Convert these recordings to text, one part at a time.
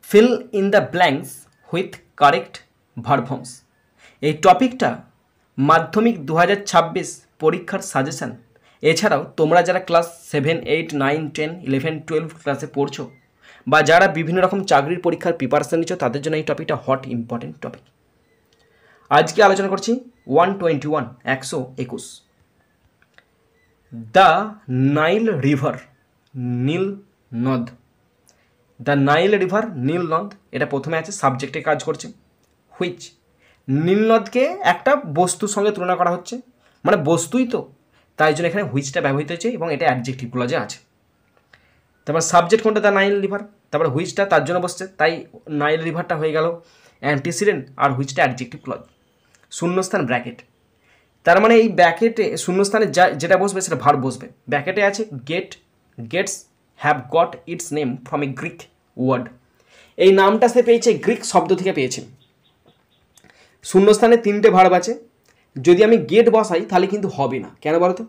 Fill in the blanks with correct verb forms. এই টপিকটা মাধ্যমিক 2026 পরীক্ষার সাজেশান। এছাড়াও তোমরা যারা ক্লাস 7, 8, 9, 10, 11, 12 ক্লাসে পড়ছো বা যারা বিভিন্ন রকম চাকরির পরীক্ষার প্রিপারেশন নিচ্ছ তাদের জন্য এই টপিকটা হট ইম্পর্টেন্ট টপিক। আজকে আলোচনা করছি 121 121 দ্য নাইল রিভার নীল নদ। দ্য নাইল রিভার নীল নদ, এটা প্রথমে আছে, সাবজেক্টে কাজ করছে। হুইচ, নীল নদকে একটা বস্তুর সঙ্গে তুলনা করা হচ্ছে, মানে বস্তুই তো, তাই জন্য এখানে হুইচটা ব্যবহৃত হয়েছে এবং এটা অ্যাডজেক্টিভ ক্লজে আছে। তারপর সাবজেক্ট কোনটা? দ্য নাইল রিভার, তারপর হুইচটা তার জন্য বসছে, তাই নাইল রিভারটা হয়ে গেল অ্যান্টিসিডেন্ট আর হুইচটা অ্যাডজেক্টিভ ক্লজ। শূন্যস্থান ব্র্যাকেট, তার মানে এই ব্র্যাকেটে শূন্যস্থানে যেটা বসবে সেটা ভার্ব বসবে। ব্র্যাকেটে আছে get, gets have got its name from a Greek word. এই নামটা সে পেয়েছে গ্রিক শব্দ থেকে পেয়েছে। শূন্যস্থানে 3টে ভার্ব আছে। যদি আমি গেট বসাই তাহলে কিন্তু হবে না, কেন বলো তো?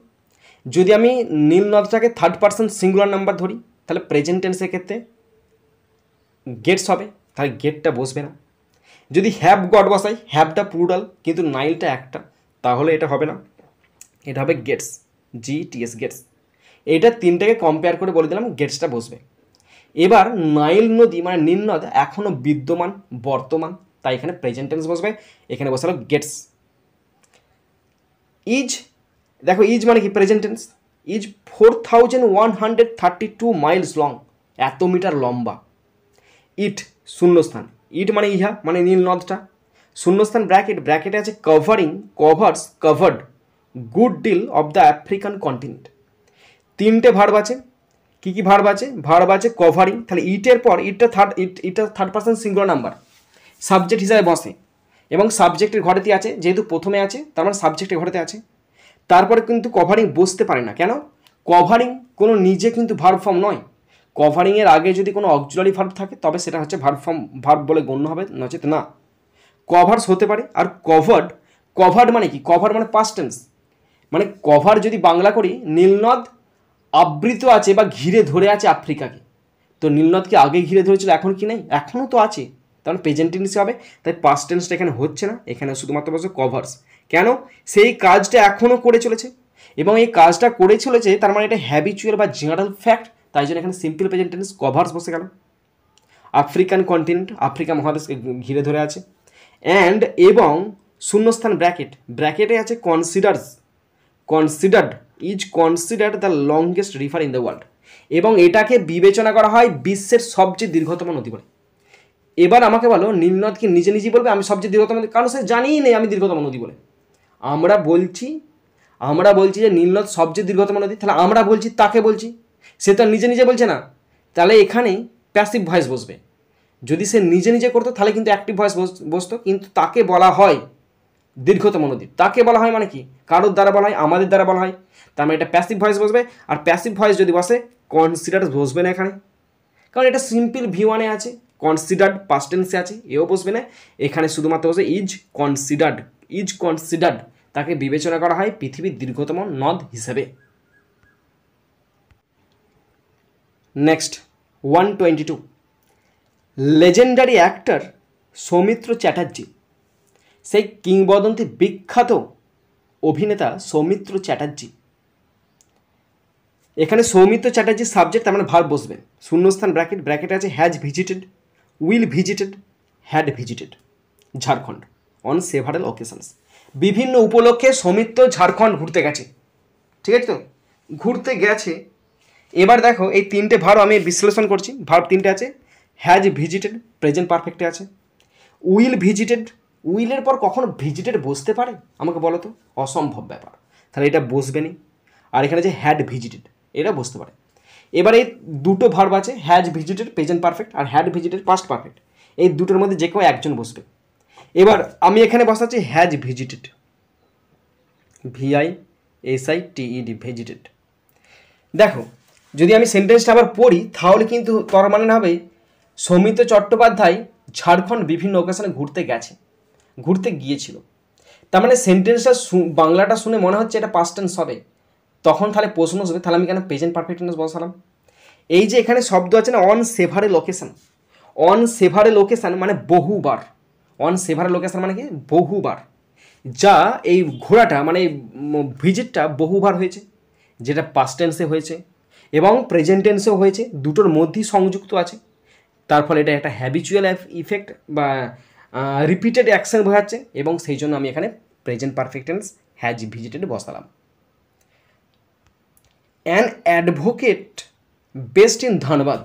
যদি আমি নীল নদটাকে থার্ড পারসন সিঙ্গুলার নাম্বার ধরি তাহলে প্রেজেন্ট টেন্সের ক্ষেত্রে গেটস হবে, তাহলে গেটটা বসবে না। যদি হ্যাভ গট বসাই, হ্যাভটা প্লুরাল কিন্তু নাইলটা একটা, তাহলে এটা হবে না, এটা হবে গেটস, GTS গেটস। এইটা 3টাকে কম্পেয়ার করে বলে দিলাম গেটসটা বসবে। এবার নাইল নদী মানে নীল নদ এখনও বিদ্যমান, বর্তমান, তাই এখানে প্রেজেন্ট টেন্স বসবে, এখানে বসালো গেটস। ইজ, দেখো ইজ মানে কি? Present tense. Is 4132 Miles long, এত মিটার লম্বা। ইট শূন্যস্থান, ইট মানে ইহা, মানে নীল নদটা। শূন্যস্থান ব্র্যাকেট, ব্র্যাকেটে আছে covering, covers, covered good deal of the African continent. 3টে ভার্ব আছে। কী কী ভার্ব আছে? ভার্ব আছে কভারিং, তাহলে ইটের পর ইটটা third person singular number, subject হিসাবে বসে এবং সাবজেক্টের ঘরেতে আছে, যেহেতু প্রথমে আছে তার মানে সাবজেক্টের ঘরেতে আছে। তারপরে কিন্তু কভারিং বসতে পারে না, কেন? কভারিং কোনো নিজে কিন্তু ভার্ব ফর্ম নয়। কভারিংয়ের আগে যদি কোনো অক্সিলারি ভার্ব থাকে তবে সেটা হচ্ছে ভার্ব বলে গণ্য হবে, নচেত না। কভার্স হতে পারে। আর কভার্ড মানে কি? কভার মানে পাস্ট টেন্স, মানে কভার যদি বাংলা করি, নীলনদ আবৃত আছে বা ঘিরে ধরে আছে আফ্রিকাকে। তো নীলনদকে আগে ঘিরে ধরেছিল, এখন কি নেই? এখনও তো আছে, তার মানে প্রেজেন্ট টেন্স হবে, তাই পাস্ট টেন্সটা এখানে হচ্ছে না, এখানে শুধুমাত্র বলছে কভার্স। কেন? সেই কাজটা এখনও করে চলেছে এবং এই কাজটা করে চলেছে, তার মানে এটা হ্যাবিচুয়াল বা জেনারেল ফ্যাক্ট, তাই জন্য এখানে সিম্পল প্রেজেন্ট টেন্স কভার্স বসে গেল। আফ্রিকান কন্টিনেন্ট, আফ্রিকা মহাদেশকে ঘিরে ধরে আছে। অ্যান্ড এবং শূন্যস্থান ব্র্যাকেট, ব্র্যাকেটে আছে considers, considered, is considered the longest river in the world, এবং এটাকে বিবেচনা করা হয় বিশ্বের সবচেয়ে দীর্ঘতম নদী বলে। এবার আমাকে বলো, নীলনদ কি নিজে নিজেই বলবে আমি সবচেয়ে দীর্ঘতম নদী? কারণ সে জানিই নেই আমি দীর্ঘতম নদী বলে। আমরা বলছি যে নীলনদ সবচেয়ে দীর্ঘতম নদী, তাহলে আমরা বলছি, তাকে বলছি, সে তো নিজে নিজে বলছে না, তাহলে এখানেই প্যাসিভ ভয়েস বসবে। যদি সে নিজে নিজে করতো তাহলে কিন্তু অ্যাক্টিভ ভয়েস বসতো, কিন্তু তাকে বলা হয় দীর্ঘতম নদী। তাকে বলা হয় মানে কি? কারোর দ্বারা বলা হয়, আমাদের দ্বারা বলা হয়, তার মানে এটা প্যাসিভ ভয়েস বসবে। আর প্যাসিভ ভয়েস যদি বসে, কনসিডার বসবে না এখানে, কারণ এটা সিম্পল V1-এ আছে, কনসিডার্ড পাস্ট টেন্সে আছে, এও বসবে না। এখানে শুধুমাত্র বসে ইজ কনসিডার্ড, তাকে বিবেচনা করা হয় পৃথিবীর দীর্ঘতম নদ হিসেবে। Next 122 legendary actor Soumitra Chatterjee, সেই কিংবদন্তি বিখ্যাত অভিনেতা সৌমিত্র চ্যাটার্জি। এখানে সৌমিত্র চ্যাটার্জির সাবজেক্ট, তার মানে ভার্ব বসবে। শূন্যস্থান ব্র্যাকেট, ব্র্যাকেটে আছে has visited, will visited, had visited Jharkhand on several occasions. বিভিন্ন উপলক্ষে সৌমিত্র ঝাড়খণ্ড ঘুরতে গেছে, ঠিক আছে তো? ঘুরতে গেছে। এবার দেখো এই 3টে ভার্ব আমি বিশ্লেষণ করছি। ভার্ব 3টে আছে, হ্যাজ ভিজিটেড প্রেজেন্ট পারফেক্টে আছে, উইল ভিজিটেড, উইলের পর কখনো ভিজিটেড বসতে পারে আমাকে বলো তো? অসম্ভব ব্যাপার, তাহলে এটা বসবে না। আর এখানে যে হ্যাড ভিজিটেড, এটা বসতে পারে। এবার এই দুটো ভার্ব আছে, হ্যাজ ভিজিটেড প্রেজেন্ট পারফেক্ট আর হ্যাড ভিজিটেড পাস্ট পারফেক্ট, এই দুটোর মধ্যে যে কেউ একজন বসবে। এবার আমি এখানে বসাচ্ছি হ্যাজ ভিজিটেড, VISITED ভিজিটেড। দেখো যদি আমি সেন্টেন্সটা আবার পড়ি তাহলে কিন্তু তার মানে হবে সৌমিত্র চট্টোপাধ্যায় ঝাড়খণ্ড বিভিন্ন ওকেশনে ঘুরতে গিয়েছিল। তার মানে সেন্টেন্সটা বাংলাটা শুনে মনে হচ্ছে এটা পাস্ট টেন্স হবে, তখন তাহলে প্রশ্ন আসবে, তাহলে আমি কেন প্রেজেন্ট পারফেক্ট টেন্স বসালাম? এই যে এখানে শব্দ আছে না, on several occasion, on several location মানে বহুবার, অন সেভারেল লোকেশান মানে কি বহুবার, যা এই ঘোরাটা মানে ভিজিটটা বহুবার হয়েছে, যেটা পাস্ট টেন্সে হয়েছে এবং প্রেজেন্ট টেন্সেও হয়েছে, দুটোর মধ্যেই সংযুক্ত আছে। তার ফলে এটা একটা হ্যাবিচুয়াল ইফেক্ট বা রিপিটেড অ্যাকশন বোঝাচ্ছে, এবং সেই জন্য আমি এখানে present perfect tense has visited বসালাম। An advocate best in Dhanbad,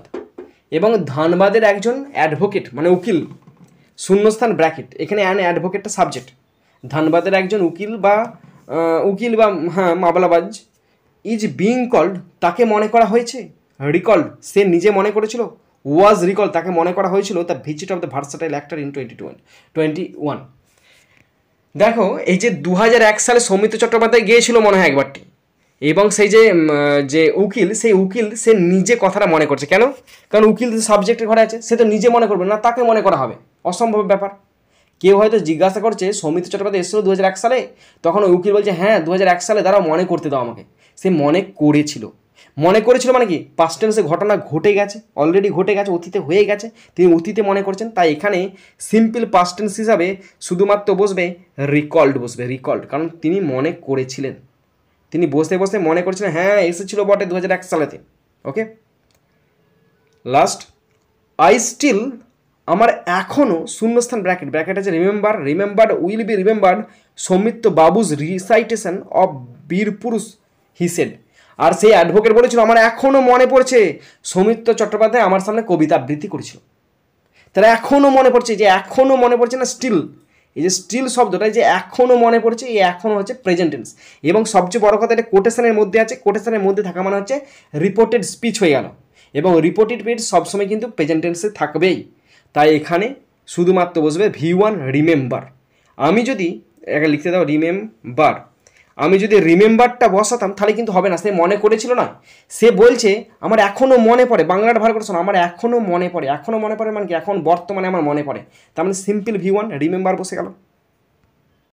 এবং ধানবাদের একজন অ্যাডভোকেট মানে উকিল, শূন্যস্থান ব্র্যাকেট, এখানে অ্যান অ্যাডভোকেটটা সাবজেক্ট, ধানবাদের একজন উকিল বা হ্যাঁ মামলাবাজ, ইজ বিং কল্ড তাকে মনে করা হয়েছে, রিকল্ড সে নিজে মনে করেছিল, ওয়াজ রিকল তাকে মনে করা হয়েছিল, the visit of the versatile actor in 2021। দেখো এই যে 2001 সালে সৌমিত্র চট্টোপাধ্যায় গিয়েছিল মনে হয় একবারটি, এবং সেই যে উকিল, সেই উকিল সে নিজে কথাটা মনে করছে। কেন? কারণ উকিল সাবজেক্টের ঘরে আছে, সে তো নিজে মনে করবে না, তাকে মনে করা হবে, অসম্ভব ব্যাপার। কেউ হয়তো জিজ্ঞাসা করছে সৌমিত্র চট্টোপাধ্যায় এসেছিল 2001 সালে, তখন ওই উকিল বলছে হ্যাঁ 2001 সালে, দাঁড়াও মনে করতে দাও আমাকে। সে মনে করেছিল, মনে করেছিল মানে কি পাস্ট টেন্সে ঘটনা ঘটে গেছে, অলরেডি ঘটে গেছে, অতীতে হয়ে গেছে, তিনি অতীতে মনে করছেন। তাই এখানে সিম্পল পাস্ট টেন্স হিসাবে শুধুমাত্র বসবে রিকল্ড, বসবে রিকল্ড, কারণ তিনি মনে করেছিলেন, তিনি বসে বসে মনে করছিলেন হ্যাঁ এসেছিল বটে 2001 সালেতে। ওকে, লাস্ট, আই স্টিল আমার এখনও শূন্যস্থান ব্র্যাকেট, ব্র্যাকেট আছে remember, remembered will be remembered Soumitra Babu's recitation of Birpurush he said. আর সেই অ্যাডভোকেট বলেছিল আমার এখনও মনে পড়ছে সৌমিত্র চট্টোপাধ্যায় আমার সামনে কবিতা আবৃত্তি করেছিল। তারা এখনও মনে পড়ছে, যে এখনও মনে পড়ছে না স্টিল, এই যে স্টিল শব্দটা যে এখনও মনে পড়ছে, এই এখনও হচ্ছে প্রেজেন্ট টেন্স, এবং সবচেয়ে বড় কথা এটা কোটেশনের মধ্যে আছে, কোটেশনের মধ্যে থাকা মানে হচ্ছে রিপোর্টেড স্পিচ হয়ে গেল, এবং রিপোর্টেড স্পিচ সবসময় কিন্তু প্রেজেন্ট টেন্সে থাকবেই। তাই এখানে শুধুমাত্র বসবে V1 রিমেম্বার। আমি যদি একে লিখতে দাও রিমেম্বার, আমি যদি রিমেম্বারটা বসাতাম তাহলে কিন্তু হবে না, সে মনে করেছিল না, সে বলছে আমার এখনও মনে পড়ে, বাংলাটা ভালো করে শোনো, আমার এখনও মনে পড়ে, এখনও মনে পড়ে মানে কি এখন বর্তমানে আমার মনে পড়ে, তার মানে সিম্পল V1 রিমেম্বার বসে গেল।